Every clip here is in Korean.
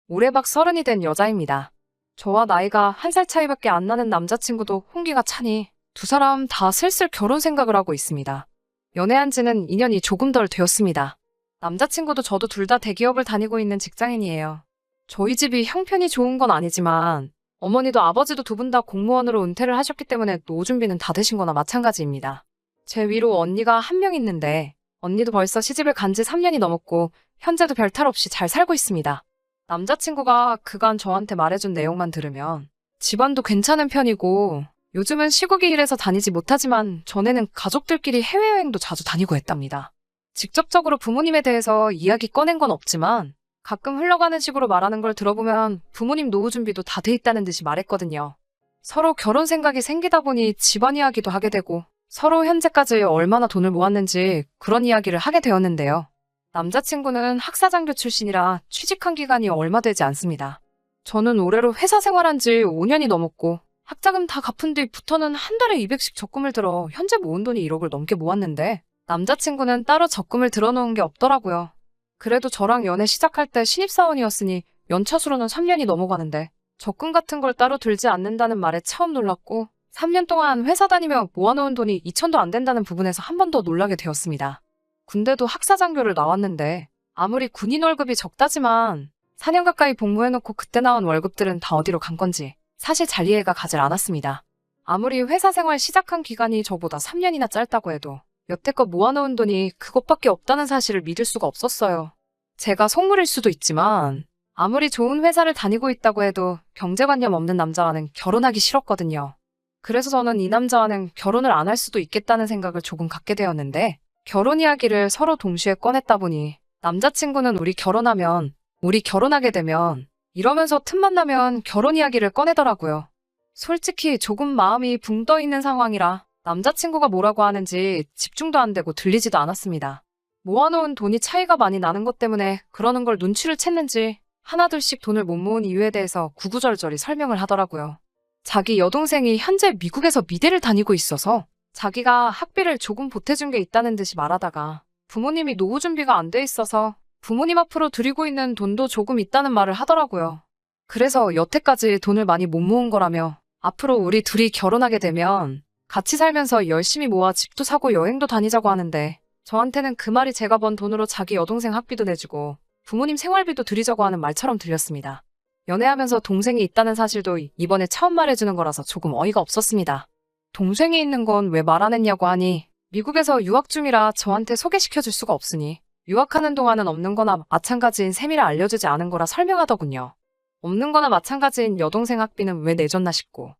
올해 막 30이 된 여자입니다. 저와 나이가 1살 차이밖에 안 나는 남자친구도 홍기가 차니 두 사람 다 슬슬 결혼 생각을 하고 있습니다. 연애한 지는 2년이 조금 덜 되었습니다. 남자친구도 저도 둘 다 대기업을 다니고 있는 직장인이에요. 저희 집이 형편이 좋은 건 아니지만 어머니도 아버지도 두 분 다 공무원으로 은퇴를 하셨기 때문에 노후 준비는 다 되신 거나 마찬가지입니다. 제 위로 언니가 한 명 있는데 언니도 벌써 시집을 간지 3년이 넘었고 현재도 별탈 없이 잘 살고 있습니다. 남자친구가 그간 저한테 말해준 내용만 들으면 집안도 괜찮은 편이고 요즘은 시국이 이래서 다니지 못하지만 전에는 가족들끼리 해외여행도 자주 다니고 했답니다. 직접적으로 부모님에 대해서 이야기 꺼낸 건 없지만 가끔 흘러가는 식으로 말하는 걸 들어보면 부모님 노후 준비도 다 돼 있다는 듯이 말했거든요. 서로 결혼 생각이 생기다 보니 집안 이야기도 하게 되고 서로 현재까지 얼마나 돈을 모았는지 그런 이야기를 하게 되었는데요. 남자친구는 학사장교 출신이라 취직한 기간이 얼마 되지 않습니다. 저는 올해로 회사 생활한 지 5년이 넘었고 학자금 다 갚은 뒤부터는 한 달에 200씩 적금을 들어 현재 모은 돈이 1억을 넘게 모았는데 남자친구는 따로 적금을 들어놓은 게 없더라고요. 그래도 저랑 연애 시작할 때 신입사원이었으니 연차수로는 3년이 넘어가는데 적금 같은 걸 따로 들지 않는다는 말에 처음 놀랐고 3년 동안 회사 다니며 모아놓은 돈이 2천도 안 된다는 부분에서 한 번 더 놀라게 되었습니다. 군대도 학사장교를 나왔는데 아무리 군인 월급이 적다지만 4년 가까이 복무해놓고 그때 나온 월급들은 다 어디로 간 건지 사실 잘 이해가 가질 않았습니다. 아무리 회사 생활 시작한 기간이 저보다 3년이나 짧다고 해도 여태껏 모아놓은 돈이 그것밖에 없다는 사실을 믿을 수가 없었어요. 제가 속물일 수도 있지만 아무리 좋은 회사를 다니고 있다고 해도 경제관념 없는 남자와는 결혼하기 싫었거든요. 그래서 저는 이 남자와는 결혼을 안 할 수도 있겠다는 생각을 조금 갖게 되었는데 결혼 이야기를 서로 동시에 꺼냈다 보니 남자친구는 우리 결혼하게 되면 이러면서 틈만 나면 결혼 이야기를 꺼내더라고요. 솔직히 조금 마음이 붕 떠 있는 상황이라 남자친구가 뭐라고 하는지 집중도 안 되고 들리지도 않았습니다. 모아놓은 돈이 차이가 많이 나는 것 때문에 그러는 걸 눈치를 챘는지 하나둘씩 돈을 못 모은 이유에 대해서 구구절절히 설명을 하더라고요. 자기 여동생이 현재 미국에서 미대를 다니고 있어서 자기가 학비를 조금 보태준 게 있다는 듯이 말하다가 부모님이 노후 준비가 안 돼 있어서 부모님 앞으로 드리고 있는 돈도 조금 있다는 말을 하더라고요. 그래서 여태까지 돈을 많이 못 모은 거라며 앞으로 우리 둘이 결혼하게 되면 같이 살면서 열심히 모아 집도 사고 여행도 다니자고 하는데 저한테는 그 말이 제가 번 돈으로 자기 여동생 학비도 내주고 부모님 생활비도 드리자고 하는 말처럼 들렸습니다. 연애하면서 동생이 있다는 사실도 이번에 처음 말해주는 거라서 조금 어이가 없었습니다. 동생이 있는 건 왜 말 안 했냐고 하니 미국에서 유학 중이라 저한테 소개시켜줄 수가 없으니 유학하는 동안은 없는 거나 마찬가지인 셈이라 알려주지 않은 거라 설명하더군요. 없는 거나 마찬가지인 여동생 학비는 왜 내줬나 싶고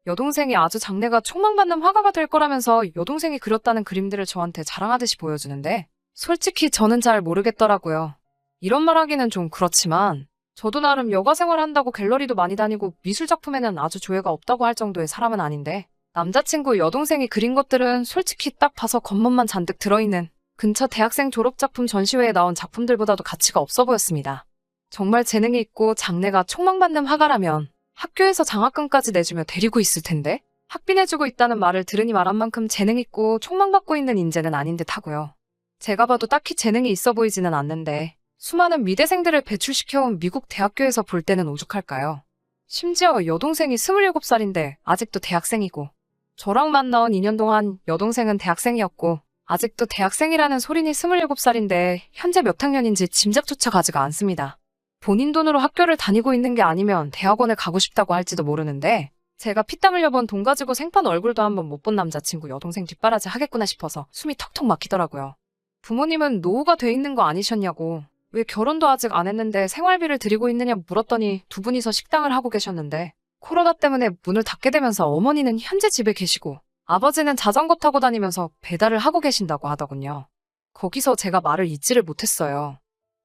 여동생이 아주 장래가 촉망받는 화가가 될 거라면서 여동생이 그렸다는 그림들을 저한테 자랑하듯이 보여주는데 솔직히 저는 잘 모르겠더라고요. 이런 말 하기는 좀 그렇지만 저도 나름 여가 생활한다고 갤러리도 많이 다니고 미술작품에는 아주 조예가 없다고 할 정도의 사람은 아닌데 남자친구 여동생이 그린 것들은 솔직히 딱 봐서 겉멋만 잔뜩 들어있는 근처 대학생 졸업작품 전시회에 나온 작품들보다도 가치가 없어 보였습니다. 정말 재능이 있고 장래가 촉망받는 화가라면 학교에서 장학금까지 내주며 데리고 있을 텐데 학비 내주고 있다는 말을 들으니 말한 만큼 재능 있고 촉망받고 있는 인재는 아닌 듯 하고요. 제가 봐도 딱히 재능이 있어 보이지는 않는데 수많은 미대생들을 배출시켜온 미국 대학교에서 볼 때는 오죽할까요? 심지어 여동생이 27살인데 아직도 대학생이고 저랑 만나온 2년 동안 여동생은 대학생이었고 아직도 대학생이라는 소린이 27살인데 현재 몇 학년인지 짐작조차 가지가 않습니다. 본인 돈으로 학교를 다니고 있는 게 아니면 대학원에 가고 싶다고 할지도 모르는데 제가 피땀 흘려본 돈 가지고 생판 얼굴도 한번 못 본 남자친구 여동생 뒷바라지 하겠구나 싶어서 숨이 턱턱 막히더라고요. 부모님은 노후가 돼 있는 거 아니셨냐고 왜 결혼도 아직 안 했는데 생활비를 드리고 있느냐 물었더니 두 분이서 식당을 하고 계셨는데 코로나 때문에 문을 닫게 되면서 어머니는 현재 집에 계시고 아버지는 자전거 타고 다니면서 배달을 하고 계신다고 하더군요. 거기서 제가 말을 잇지를 못했어요.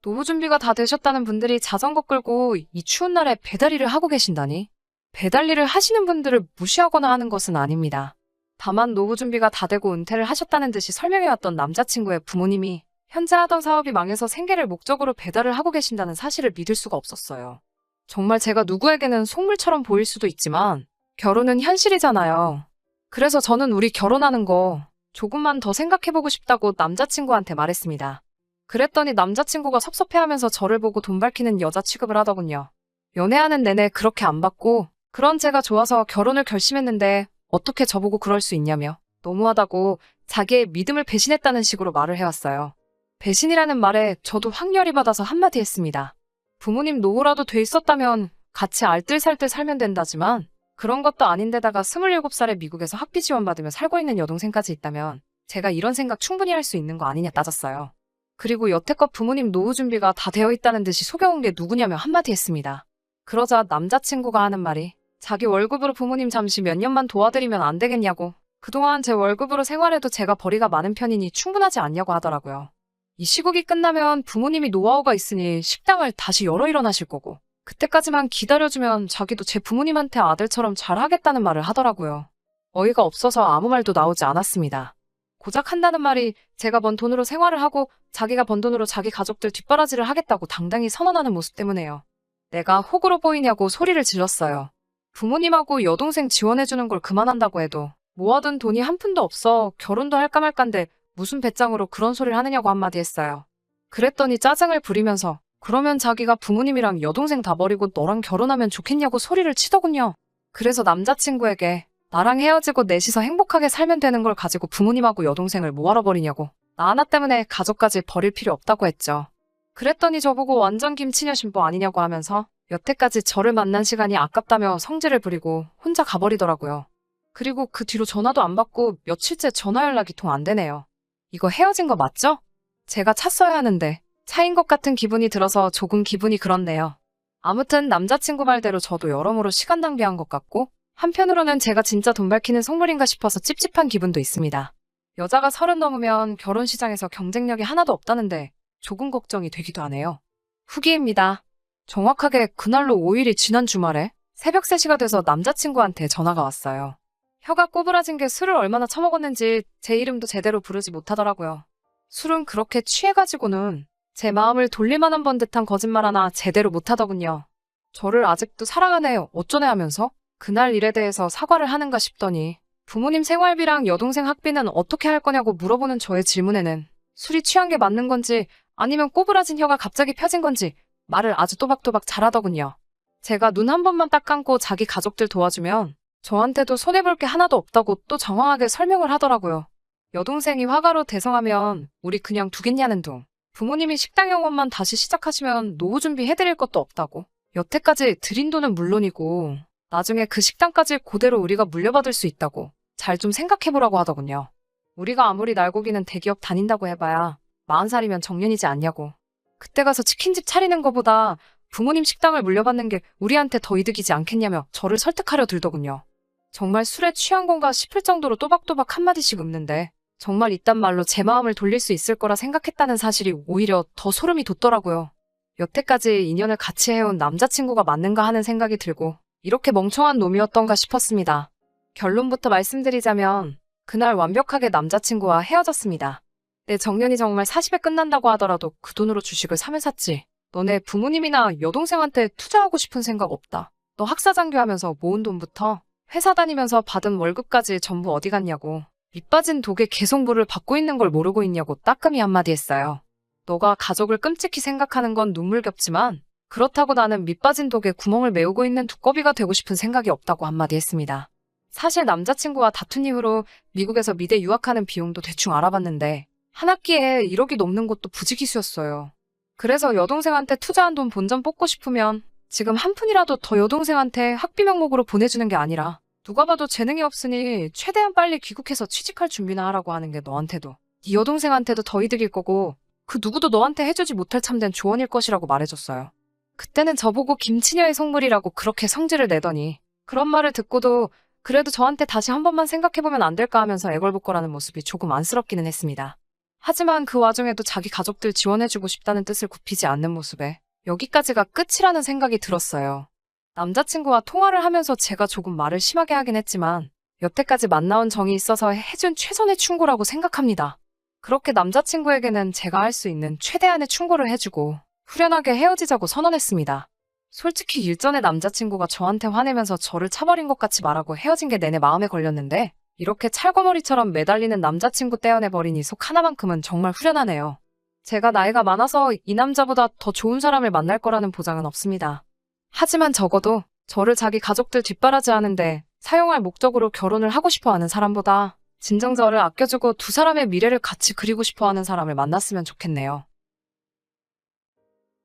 노후 준비가 다 되셨다는 분들이 자전거 끌고 이 추운 날에 배달 일을 하고 계신다니? 배달 일을 하시는 분들을 무시하거나 하는 것은 아닙니다. 다만 노후 준비가 다 되고 은퇴를 하셨다는 듯이 설명해왔던 남자친구의 부모님이 현재 하던 사업이 망해서 생계를 목적으로 배달을 하고 계신다는 사실을 믿을 수가 없었어요. 정말 제가 누구에게는 속물처럼 보일 수도 있지만 결혼은 현실이잖아요. 그래서 저는 우리 결혼하는 거 조금만 더 생각해보고 싶다고 남자친구한테 말했습니다. 그랬더니 남자친구가 섭섭해하면서 저를 보고 돈 밝히는 여자 취급을 하더군요. 연애하는 내내 그렇게 안 받고 그런 제가 좋아서 결혼을 결심했는데 어떻게 저보고 그럴 수 있냐며 너무하다고 자기의 믿음을 배신했다는 식으로 말을 해왔어요. 배신이라는 말에 저도 확 열이 받아서 한마디 했습니다. 부모님 노후라도 돼 있었다면 같이 알뜰살뜰 살면 된다지만 그런 것도 아닌데다가 27살에 미국에서 학비 지원받으며 살고 있는 여동생까지 있다면 제가 이런 생각 충분히 할 수 있는 거 아니냐 따졌어요. 그리고 여태껏 부모님 노후 준비가 다 되어 있다는 듯이 속여온 게 누구냐며 한마디 했습니다. 그러자 남자친구가 하는 말이 자기 월급으로 부모님 잠시 몇 년만 도와드리면 안 되겠냐고, 그동안 제 월급으로 생활해도 제가 벌이가 많은 편이니 충분하지 않냐고 하더라고요. 이 시국이 끝나면 부모님이 노하우가 있으니 식당을 다시 열어 일어나실 거고 그때까지만 기다려주면 자기도 제 부모님한테 아들처럼 잘하겠다는 말을 하더라고요. 어이가 없어서 아무 말도 나오지 않았습니다. 고작 한다는 말이 제가 번 돈으로 생활을 하고 자기가 번 돈으로 자기 가족들 뒷바라지를 하겠다고 당당히 선언하는 모습 때문에요. 내가 호구로 보이냐고 소리를 질렀어요. 부모님하고 여동생 지원해주는 걸 그만한다고 해도 모아둔 돈이 한 푼도 없어 결혼도 할까 말까인데 무슨 배짱으로 그런 소리를 하느냐고 한마디 했어요. 그랬더니 짜증을 부리면서 그러면 자기가 부모님이랑 여동생 다 버리고 너랑 결혼하면 좋겠냐고 소리를 치더군요. 그래서 남자친구에게 나랑 헤어지고 넷이서 행복하게 살면 되는 걸 가지고 부모님하고 여동생을 뭐하러 버리냐고, 나 하나 때문에 가족까지 버릴 필요 없다고 했죠. 그랬더니 저보고 완전 김치녀 신부 아니냐고 하면서 여태까지 저를 만난 시간이 아깝다며 성질을 부리고 혼자 가버리더라고요. 그리고 그 뒤로 전화도 안 받고 며칠째 전화 연락이 통 안 되네요. 이거 헤어진 거 맞죠? 제가 찼어야 하는데 차인 것 같은 기분이 들어서 조금 기분이 그렇네요. 아무튼 남자친구 말대로 저도 여러모로 시간 낭비한 것 같고 한편으로는 제가 진짜 돈 밝히는 속물인가 싶어서 찝찝한 기분도 있습니다. 여자가 30 넘으면 결혼 시장에서 경쟁력이 하나도 없다는데 조금 걱정이 되기도 하네요. 후기입니다. 정확하게 그날로 5일이 지난 주말에 새벽 3시가 돼서 남자친구한테 전화가 왔어요. 혀가 꼬부라진 게 술을 얼마나 처먹었는지 제 이름도 제대로 부르지 못하더라고요. 술은 그렇게 취해가지고는 제 마음을 돌릴 만한 번 듯한 거짓말 하나 제대로 못하더군요. 저를 아직도 사랑하네 어쩌네 하면서 그날 일에 대해서 사과를 하는가 싶더니 부모님 생활비랑 여동생 학비는 어떻게 할 거냐고 물어보는 저의 질문에는 술이 취한 게 맞는 건지 아니면 꼬부라진 혀가 갑자기 펴진 건지 말을 아주 또박또박 잘하더군요. 제가 눈 한 번만 딱 감고 자기 가족들 도와주면 저한테도 손해볼 게 하나도 없다고 또 장황하게 설명을 하더라고요. 여동생이 화가로 대성하면 우리 그냥 두겠냐는 둥. 부모님이 식당 영업만 다시 시작하시면 노후 준비 해드릴 것도 없다고. 여태까지 드린 돈은 물론이고 나중에 그 식당까지 그대로 우리가 물려받을 수 있다고 잘 좀 생각해보라고 하더군요. 우리가 아무리 날고기는 대기업 다닌다고 해봐야 40살이면 정년이지 않냐고. 그때 가서 치킨집 차리는 거보다 부모님 식당을 물려받는 게 우리한테 더 이득이지 않겠냐며 저를 설득하려 들더군요. 정말 술에 취한 건가 싶을 정도로 또박또박 한마디씩 읊는데 정말 이딴 말로 제 마음을 돌릴 수 있을 거라 생각했다는 사실이 오히려 더 소름이 돋더라고요. 여태까지 인연을 같이 해온 남자친구가 맞는가 하는 생각이 들고 이렇게 멍청한 놈이었던가 싶었습니다. 결론부터 말씀드리자면 그날 완벽하게 남자친구와 헤어졌습니다. 내 정년이 정말 40에 끝난다고 하더라도 그 돈으로 주식을 사면 샀지. 너네 부모님이나 여동생한테 투자하고 싶은 생각 없다. 너 학사장교하면서 모은 돈부터 회사 다니면서 받은 월급까지 전부 어디 갔냐고. 밑 빠진 독에 계속 물을 받고 있는 걸 모르고 있냐고 따끔히 한마디 했어요. 너가 가족을 끔찍히 생각하는 건 눈물겹지만 그렇다고 나는 밑 빠진 독에 구멍을 메우고 있는 두꺼비가 되고 싶은 생각이 없다고 한마디 했습니다. 사실 남자친구와 다툰 이후로 미국에서 미대 유학하는 비용도 대충 알아봤는데 한 학기에 1억이 넘는 것도 부지기수였어요. 그래서 여동생한테 투자한 돈 본전 뽑고 싶으면 지금 한 푼이라도 더 여동생한테 학비 명목으로 보내주는 게 아니라 누가 봐도 재능이 없으니 최대한 빨리 귀국해서 취직할 준비나 하라고 하는 게 너한테도 네 여동생한테도 더 이득일 거고 그 누구도 너한테 해주지 못할 참된 조언일 것이라고 말해줬어요. 그때는 저보고 김치녀의 속물이라고 그렇게 성질을 내더니 그런 말을 듣고도 그래도 저한테 다시 한 번만 생각해보면 안 될까 하면서 애걸복걸하는 모습이 조금 안쓰럽기는 했습니다. 하지만 그 와중에도 자기 가족들 지원해주고 싶다는 뜻을 굽히지 않는 모습에 여기까지가 끝이라는 생각이 들었어요. 남자친구와 통화를 하면서 제가 조금 말을 심하게 하긴 했지만 여태까지 만나온 정이 있어서 해준 최선의 충고라고 생각합니다. 그렇게 남자친구에게는 제가 할 수 있는 최대한의 충고를 해주고 후련하게 헤어지자고 선언했습니다. 솔직히 일전에 남자친구가 저한테 화내면서 저를 차버린 것 같이 말하고 헤어진 게 내내 마음에 걸렸는데 이렇게 찰거머리처럼 매달리는 남자친구 떼어내버리니 속 하나만큼은 정말 후련하네요. 제가 나이가 많아서 이 남자보다 더 좋은 사람을 만날 거라는 보장은 없습니다. 하지만 적어도 저를 자기 가족들 뒷바라지하는데 사용할 목적으로 결혼을 하고 싶어 하는 사람보다 진정 저를 아껴주고 두 사람의 미래를 같이 그리고 싶어 하는 사람을 만났으면 좋겠네요.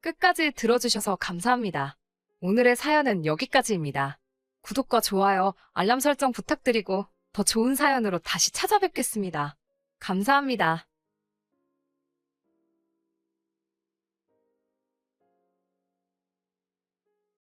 끝까지 들어주셔서 감사합니다. 오늘의 사연은 여기까지입니다. 구독과 좋아요, 알람 설정 부탁드리고 더 좋은 사연으로 다시 찾아뵙겠습니다. 감사합니다.